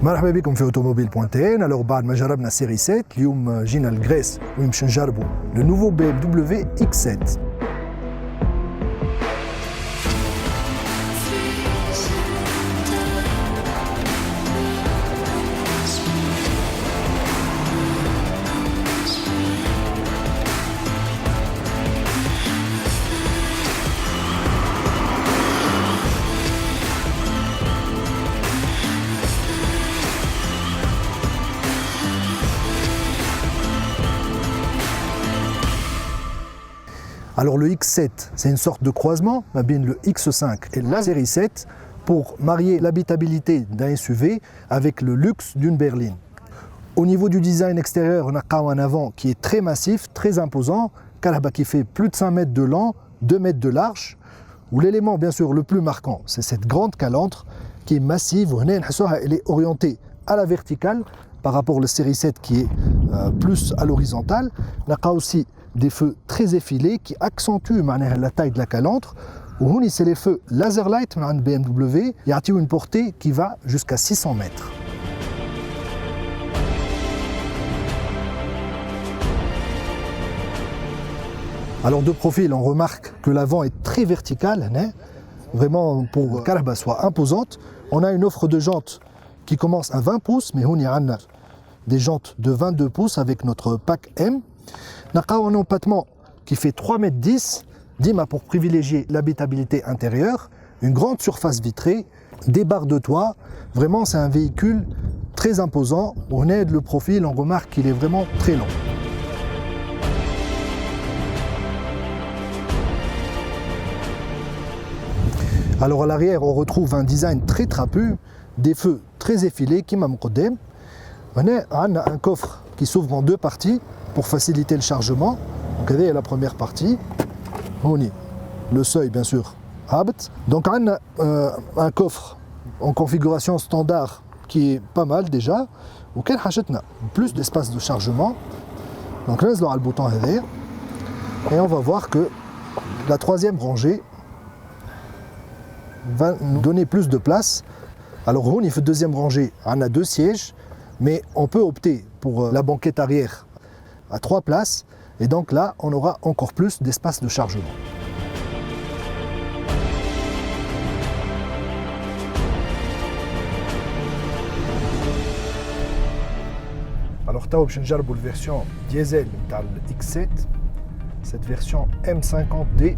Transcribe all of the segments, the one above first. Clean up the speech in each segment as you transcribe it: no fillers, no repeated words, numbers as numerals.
مرحبا بكم في Automobile.tn. Alors بعد ما جربنا سيري 7 اليوم جينا لغريس ونمشي نجربوا le nouveau BMW X7. Alors le X7, c'est une sorte de croisement entre le X5 et la série 7 pour marier l'habitabilité d'un SUV avec le luxe d'une berline. Au niveau du design extérieur, on a un avant qui est très massif, très imposant, qui fait plus de 5 mètres de long, 2 mètres de large. Où l'élément bien sûr le plus marquant, c'est cette grande calandre qui est massive, elle est orientée à la verticale par rapport à la série 7 qui est plus à l'horizontale. On a aussi des feux très effilés qui accentuent la taille de la calandre. C'est les feux Laserlight de BMW, il y a une portée qui va jusqu'à 600 mètres. Alors de profil, on remarque que l'avant est très vertical, vraiment pour que la soit imposante. On a une offre de jantes qui commence à 20 pouces, mais on y a des jantes de 22 pouces avec notre pack M. On a un empattement qui fait 3,10 m pour privilégier l'habitabilité intérieure, une grande surface vitrée, des barres de toit. Vraiment, c'est un véhicule très imposant. On aide le profil, on remarque qu'il est vraiment très long. Alors à l'arrière, on retrouve un design très trapu, des feux très effilés qui m'amkodem. On a un coffre qui s'ouvre en deux parties pour faciliter le chargement. Donc, il y a la première partie. On y le seuil, bien sûr. Donc, on a un coffre en configuration standard qui est pas mal déjà. On a plus d'espace de chargement. Donc, on a le bouton et on va voir que la troisième rangée va nous donner plus de place. Alors, on y fait deuxième rangée. On a 2 sièges, mais on peut opter pour la banquette arrière à 3 places, et donc là on aura encore plus d'espace de chargement. Alors tu as la version diesel de X7, cette version M50D,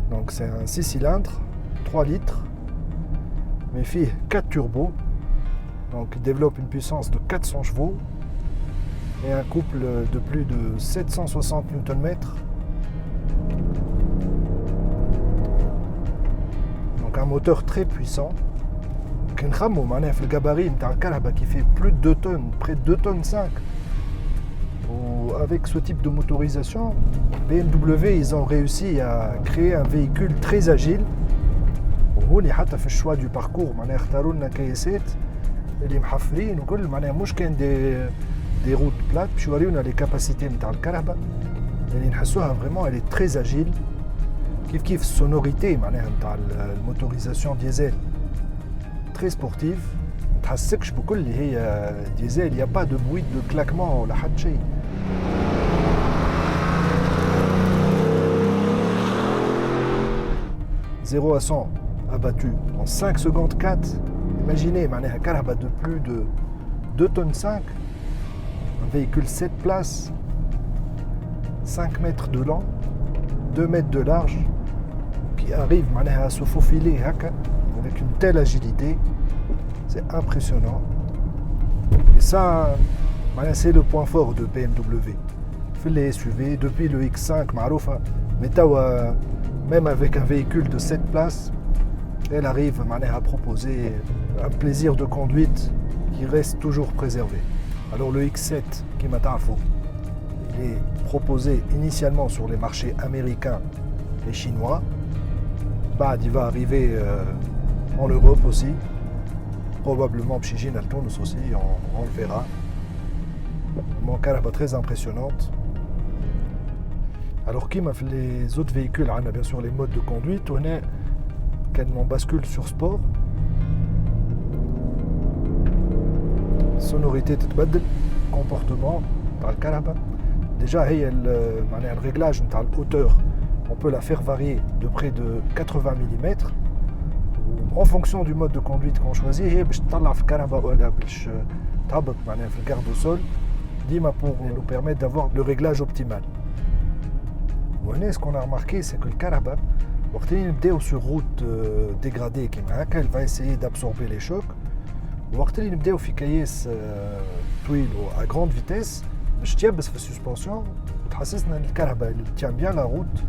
donc c'est un 6 cylindres, 3 litres, mais fait 4 turbos, donc il développe une puissance de 400 chevaux, et un couple de plus de 760 Nm. Donc un moteur très puissant. Le gabarit qui fait plus de 2 tonnes, près de 2 tonnes 5. Avec ce type de motorisation, BMW ils ont réussi à créer un véhicule très agile. وهوني حتى في الشوا du parcours معناها اختاروا لنا كياسات اللي محفرين وكل معناها مش كان des routes plates باش يوريونا les capacités نتاع الكهرباء اللي نحسوها vraiment elle est très agile. كيف السونوريتي معناها نتاع الموتوريزاسيون ديزل très sportive. ما تحسكش بكل اللي هي ديزل, il y a pas de bruit de claquement ولا حتى شيء. Zéro à 100 abattu en 5 secondes 4. Imaginez, un caraba de plus de 2 tonnes 5, un véhicule 7 places, 5 mètres de long, 2 mètres de large, qui arrive à se faufiler avec une telle agilité, c'est impressionnant. Et ça, c'est le point fort de BMW. Les SUV, depuis le X5, mais même avec un véhicule de 7 places, elle arrive à proposer un plaisir de conduite qui reste toujours préservé. Alors le X7, qui il est proposé initialement sur les marchés américains et chinois. Il va arriver en Europe aussi, probablement chez Gina Tunis aussi, on le verra. Mon caraba très impressionnante. Alors, comme les autres véhicules, on a bien sûr les modes de conduite. On bascule sur sport. sonorité تتبدل, comportement تاع الكهرباء. Déjà هي معناها الريغلاج نتاع الهauteur, on peut la faire varier de près de 80 mm. En fonction du mode de conduite qu'on choisit, هي باش تطلع في الكهرباء ولا باش تهبط معناها في الgarde au sol, ديما pour nous permettre d'avoir le réglage optimal. وهنا ce qu'on a remarqué c'est que الكهرباء وقت اللي نبداو sur route dégradée كيما هكا, elle va essayer d'absorber les chocs. وقت اللي نبداو في كياس طويل à grande vitesse باش تيبس في السسبنسيون وتحسسنا ان الكهرباء اللي tient bien la route.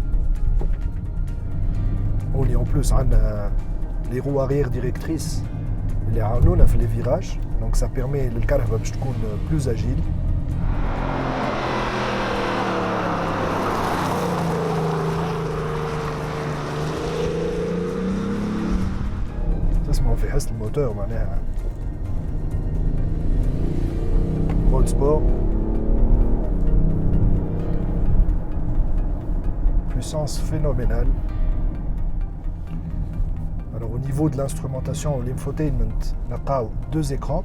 ولي en plus عندنا les roues arrière directrices اللي عاونونا في les virages, donc ça permet للكهرباء باش تكون plus agile. تسمعوا في حس الموتور معناها mode sport, puissance phénoménale. Alors au niveau de l'instrumentation, l'infotainment, on a deux écrans.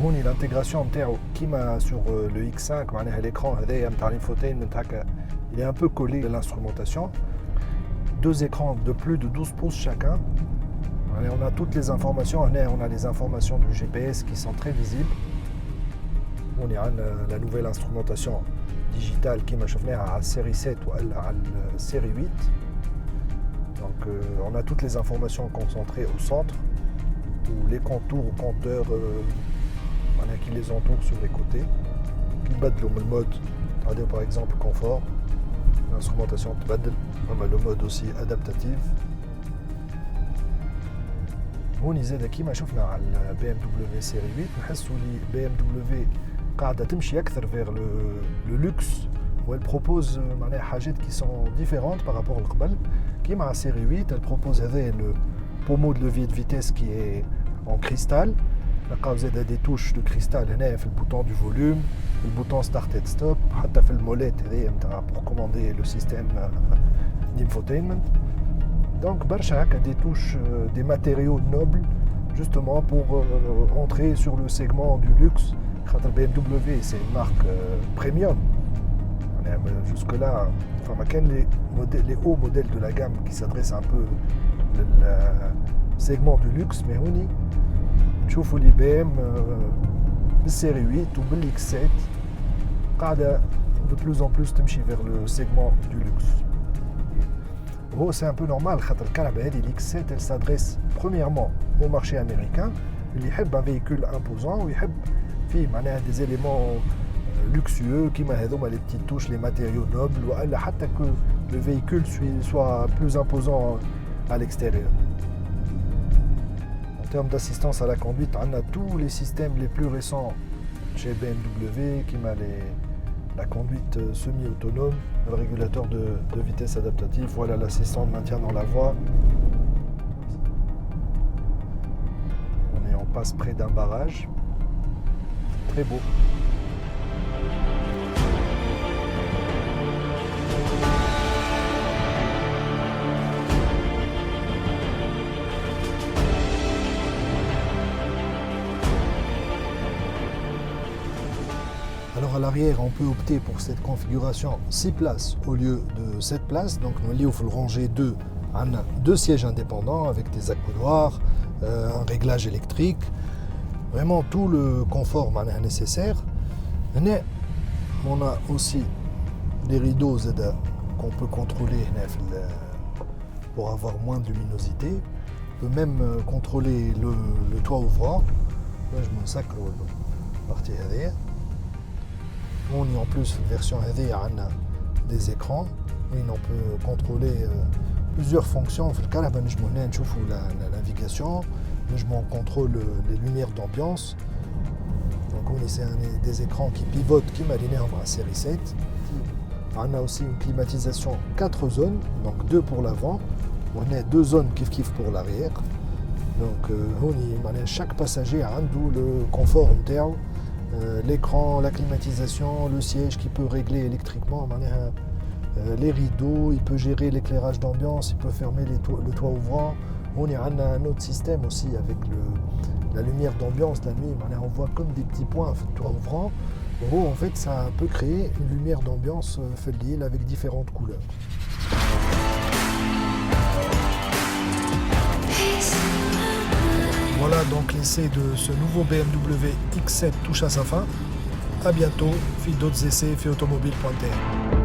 On a l'intégration كيما sur le X5, l'écran de l'infotainment, il est un peu collé à l'instrumentation. Deux écrans de plus de 12 pouces chacun. On a toutes les informations, on a les informations du GPS qui sont très visibles. On a la nouvelle instrumentation digitale qui m'a chauffé à la série 7 ou à la série 8. Donc on a toutes les informations concentrées au centre, ou les contours ou compteurs qui les entourent sur les côtés, qui battent le mode, par exemple confort, l'instrumentation le mode aussi adaptatif. هون زاد كيما شفنا على البي ام دبليو سيري 8 نحسوا لي بي ام دبليو قاعده تمشي اكثر vers le luxe, où elle propose معناها حاجات qui sont différentes par rapport لقبل. كيما على série 8 elle propose هذا le pommeau de levier de vitesse qui est en cristal. لقاو زاد des touches de cristal هنا في البوطون du volume, le bouton start and stop, حتى في المولات هذه نتاع pour commander le système d'infotainment. Donc برشا هكا des touches, des matériaux nobles justement pour entrer sur le segment du luxe. BMW c'est une marque premium. Jusque là, les hauts modèles de la gamme qui s'adressent un peu au segment du luxe, mais on y تشوفوا لي بي ام بالسيري 8 وبالX7 قاعده de plus en plus تمشي vers le segment du luxe. Oh, c'est un peu normal, l'X7 elle s'adresse premièrement au marché américain. Il aime un véhicule imposant, il aime des éléments luxueux qui ont les petites touches, les matériaux nobles, ou que le véhicule soit plus imposant à l'extérieur. En termes d'assistance à la conduite, on a tous les systèmes les plus récents chez BMW qui m'a la conduite semi-autonome, le régulateur de vitesse adaptatif, voilà l'assistant de maintien dans la voie. On passe près d'un barrage, très beau. Alors à l'arrière, on peut opter pour cette configuration 6 places au lieu de 7 places. Donc nous allons le ranger 2. On a 2 sièges indépendants avec des accoudoirs, un réglage électrique, vraiment tout le confort nécessaire. On a aussi des rideaux qu'on peut contrôler pour avoir moins de luminosité. On peut même contrôler le toit ouvrant. Là, je me sacre la partie arrière. On y en plus version AV a des écrans où on peut contrôler plusieurs fonctions. La navigation, je contrôle les lumières d'ambiance. Donc on essaie des écrans qui pivotent qui m'alignent dans la série 7. On a aussi une climatisation 4 zones, donc 2 pour l'avant. On a 2 zones qui pour l'arrière. Donc chaque passager a le confort interne. L'écran, la climatisation, le siège qui peut régler électriquement, les rideaux, il peut gérer l'éclairage d'ambiance, il peut fermer le toit ouvrant. On a un autre système aussi avec la lumière d'ambiance la nuit, on voit comme des petits points en fait, tu vois, ouvrant. En gros, en fait, ça peut créer une lumière d'ambiance fait de l'île avec différentes couleurs. Voilà, donc l'essai de ce nouveau BMW X7 touche à sa fin. A bientôt, fil d'autres essais, automobiles.tr.